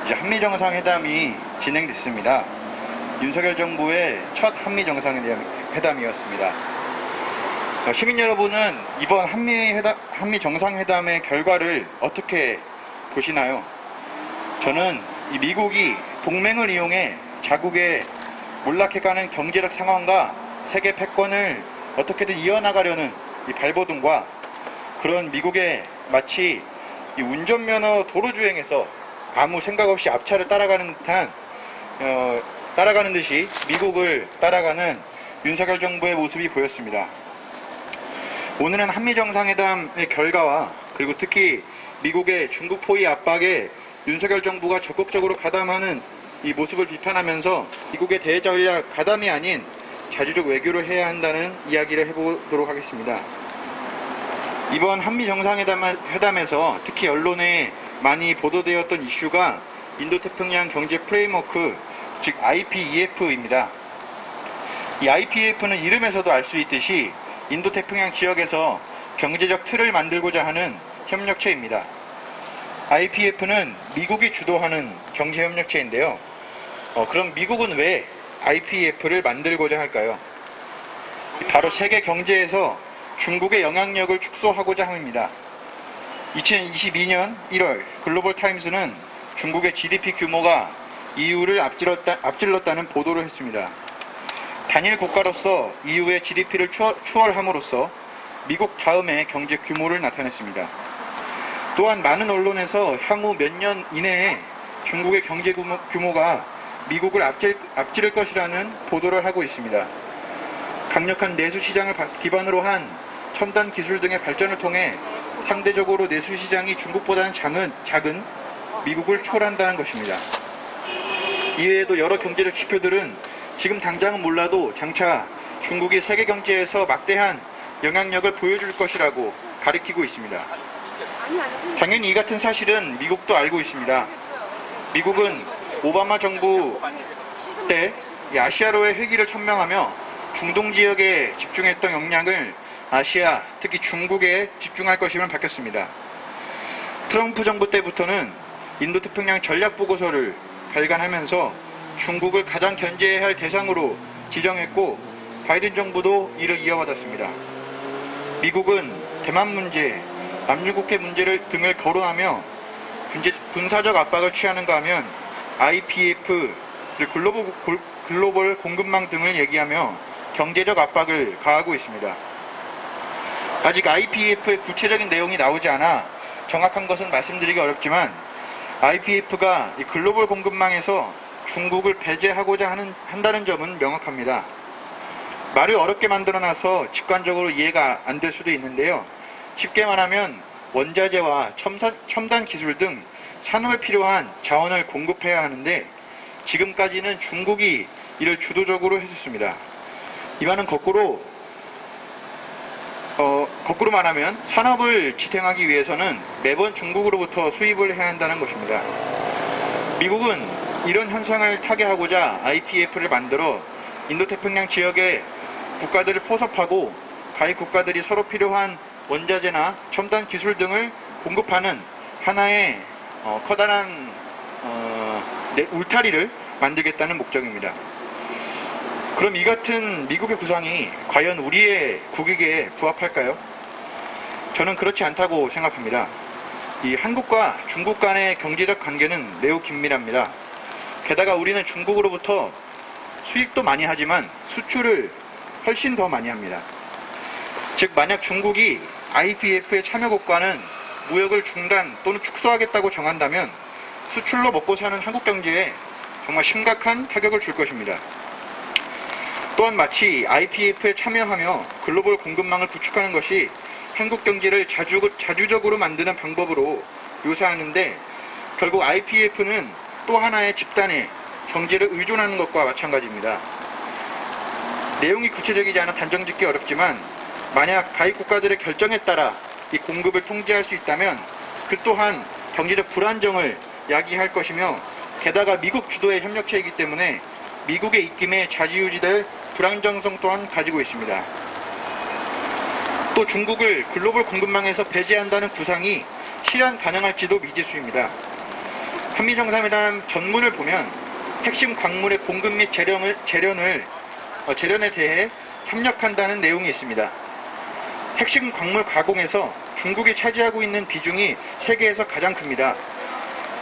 이제 한미 정상회담이 진행됐습니다. 윤석열 정부의 첫 한미 정상회담이었습니다. 시민 여러분은 이번 한미 정상회담의 결과를 어떻게 보시나요? 저는 이 미국이 동맹을 이용해 자국의 몰락해가는 경제적 상황과 세계 패권을 어떻게든 이어나가려는 이 발버둥과 그런 미국의 마치 이 운전면허 도로주행에서 아무 생각 없이 앞차를 따라가는 듯이 미국을 따라가는 윤석열 정부의 모습이 보였습니다. 오늘은 한미 정상회담의 결과와 그리고 특히 미국의 중국 포위 압박에 윤석열 정부가 적극적으로 가담하는 이 모습을 비판하면서 미국의 대전략 가담이 아닌 자주적 외교를 해야 한다는 이야기를 해보도록 하겠습니다. 이번 한미 정상회담에서 특히 언론에 많이 보도되었던 이슈가 인도태평양 경제 프레임워크, 즉 IPEF입니다. 이 IPEF는 이름에서도 알 수 있듯이 인도태평양 지역에서 경제적 틀을 만들고자 하는 협력체입니다. IPEF는 미국이 주도하는 경제협력체인데요. 그럼 미국은 왜 IPEF를 만들고자 할까요? 바로 세계 경제에서 중국의 영향력을 축소하고자 합니다. 2022년 1월 글로벌 타임스는 중국의 GDP 규모가 EU를 앞질렀다는 보도를 했습니다. 단일 국가로서 EU의 GDP를 추월함으로써 미국 다음의 경제 규모를 나타냈습니다. 또한 많은 언론에서 향후 몇 년 이내에 중국의 경제 규모가 미국을 앞지를 것이라는 보도를 하고 있습니다. 강력한 내수 시장을 기반으로 한 첨단 기술 등의 발전을 통해 상대적으로 내수 시장이 중국보다는 작은 미국을 추월한다는 것입니다. 이외에도 여러 경제적 지표들은 지금 당장은 몰라도 장차 중국이 세계 경제에서 막대한 영향력을 보여줄 것이라고 가리키고 있습니다. 당연히 이 같은 사실은 미국도 알고 있습니다. 미국은 오바마 정부 때 아시아로의 회기를 천명하며 중동 지역에 집중했던 역량을 아시아, 특히 중국에 집중할 것임을 밝혔습니다. 트럼프 정부 때부터는 인도태평양 전략보고서를 발간하면서 중국을 가장 견제해야 할 대상으로 지정했고 바이든 정부도 이를 이어받았습니다. 미국은 대만 문제, 남중국해 문제를 등을 거론하며 군사적 압박을 취하는가 하면 IPEF, 글로벌 공급망 등을 얘기하며 경제적 압박을 가하고 있습니다. 아직 IPEF의 구체적인 내용이 나오지 않아 정확한 것은 말씀드리기 어렵지만 IPEF가 글로벌 공급망에서 중국을 배제하고자 한다는 점은 명확합니다. 말을 어렵게 만들어놔서 직관적으로 이해가 안 될 수도 있는데요. 쉽게 말하면 원자재와 첨단 기술 등 산업에 필요한 자원을 공급해야 하는데 지금까지는 중국이 이를 주도적으로 했었습니다. 이 말은 거꾸로 말하면 산업을 지탱하기 위해서는 매번 중국으로부터 수입을 해야 한다는 것입니다. 미국은 이런 현상을 타개하고자 IPEF를 만들어 인도태평양 지역의 국가들을 포섭하고 가입 국가들이 서로 필요한 원자재나 첨단 기술 등을 공급하는 하나의 커다란 울타리를 만들겠다는 목적입니다. 그럼 이 같은 미국의 구상이 과연 우리의 국익에 부합할까요? 저는 그렇지 않다고 생각합니다. 이 한국과 중국 간의 경제적 관계는 매우 긴밀합니다. 게다가 우리는 중국으로부터 수입도 많이 하지만 수출을 훨씬 더 많이 합니다. 즉 만약 중국이 IPEF의 참여국과는 무역을 중단 또는 축소하겠다고 정한다면 수출로 먹고 사는 한국 경제에 정말 심각한 타격을 줄 것입니다. 또한 마치 IPEF에 참여하며 글로벌 공급망을 구축하는 것이 한국 경제를 자주적으로 만드는 방법으로 묘사하는데 결국 IPEF는 또 하나의 집단에 경제를 의존하는 것과 마찬가지입니다. 내용이 구체적이지 않아 단정짓기 어렵지만 만약 가입 국가들의 결정에 따라 이 공급을 통제할 수 있다면 그 또한 경제적 불안정을 야기할 것이며 게다가 미국 주도의 협력체이기 때문에 미국의 입김에 좌지우지될 불안정성 또한 가지고 있습니다. 또 중국을 글로벌 공급망에서 배제한다는 구상이 실현 가능할지도 미지수입니다. 한미정상회담 전문을 보면 핵심 광물의 공급 및 재련에 대해 협력한다는 내용이 있습니다. 핵심 광물 가공에서 중국이 차지하고 있는 비중이 세계에서 가장 큽니다.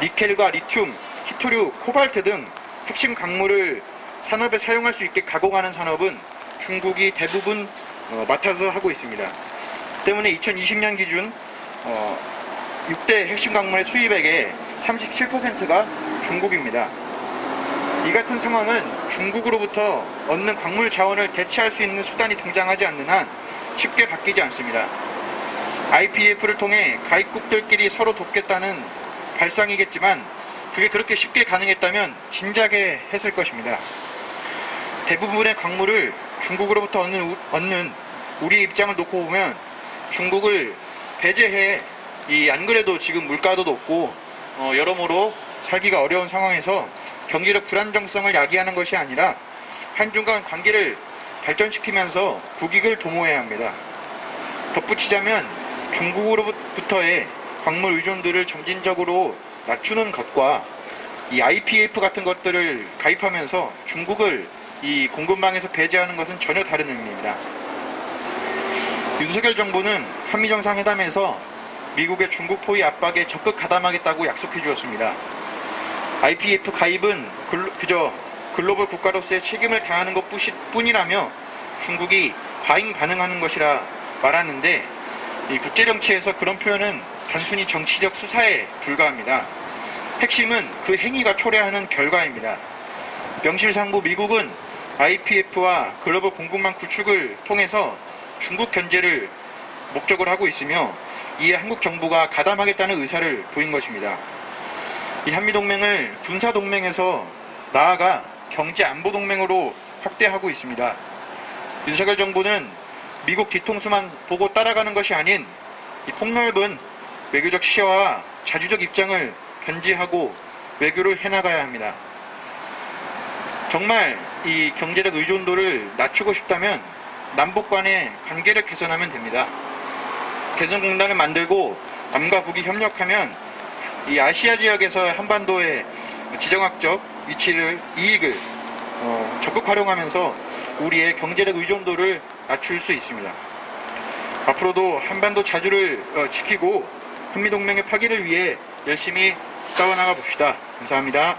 니켈과 리튬, 히토류, 코발트 등 핵심 광물을 산업에 사용할 수 있게 가공하는 산업은 중국이 대부분 맡아서 하고 있습니다. 때문에 2020년 기준 6대 핵심 광물의 수입액의 37%가 중국입니다. 이 같은 상황은 중국으로부터 얻는 광물 자원을 대체할 수 있는 수단이 등장하지 않는 한 쉽게 바뀌지 않습니다. IPEF를 통해 가입국들끼리 서로 돕겠다는 발상이겠지만 그게 그렇게 쉽게 가능했다면 진작에 했을 것입니다. 대부분의 광물을 중국으로부터 얻는 우리 입장을 놓고 보면 중국을 배제해 안 그래도 지금 물가도 높고 여러모로 살기가 어려운 상황에서 경제적 불안정성을 야기하는 것이 아니라 한중 간 관계를 발전시키면서 국익을 도모해야 합니다. 덧붙이자면 중국으로부터의 광물 의존도를 점진적으로 낮추는 것과 이 IPEF 같은 것들을 가입하면서 중국을 이 공급망에서 배제하는 것은 전혀 다른 의미입니다. 윤석열 정부는 한미정상회담에서 미국의 중국 포위 압박에 적극 가담하겠다고 약속해 주었습니다. IPEF 가입은 그저 글로벌 국가로서의 책임을 다하는 것뿐이라며 중국이 과잉 반응하는 것이라 말하는데 이 국제정치에서 그런 표현은 단순히 정치적 수사에 불과합니다. 핵심은 그 행위가 초래하는 결과입니다. 명실상부 미국은 IPEF와 글로벌 공급망 구축을 통해서 중국 견제를 목적으로 하고 있으며 이에 한국 정부가 가담하겠다는 의사를 보인 것입니다. 이 한미동맹을 군사동맹에서 나아가 경제안보동맹으로 확대하고 있습니다. 윤석열 정부는 미국 뒤통수만 보고 따라가는 것이 아닌 이 폭넓은 외교적 시야와 자주적 입장을 견지하고 외교를 해나가야 합니다. 정말 이 경제적 의존도를 낮추고 싶다면 남북 간의 관계를 개선하면 됩니다. 개성공단을 만들고 남과 북이 협력하면 이 아시아 지역에서 한반도의 지정학적 이익을 적극 활용하면서 우리의 경제적 의존도를 낮출 수 있습니다. 앞으로도 한반도 자주를 지키고 한미동맹의 파기를 위해 열심히 싸워나가 봅시다. 감사합니다.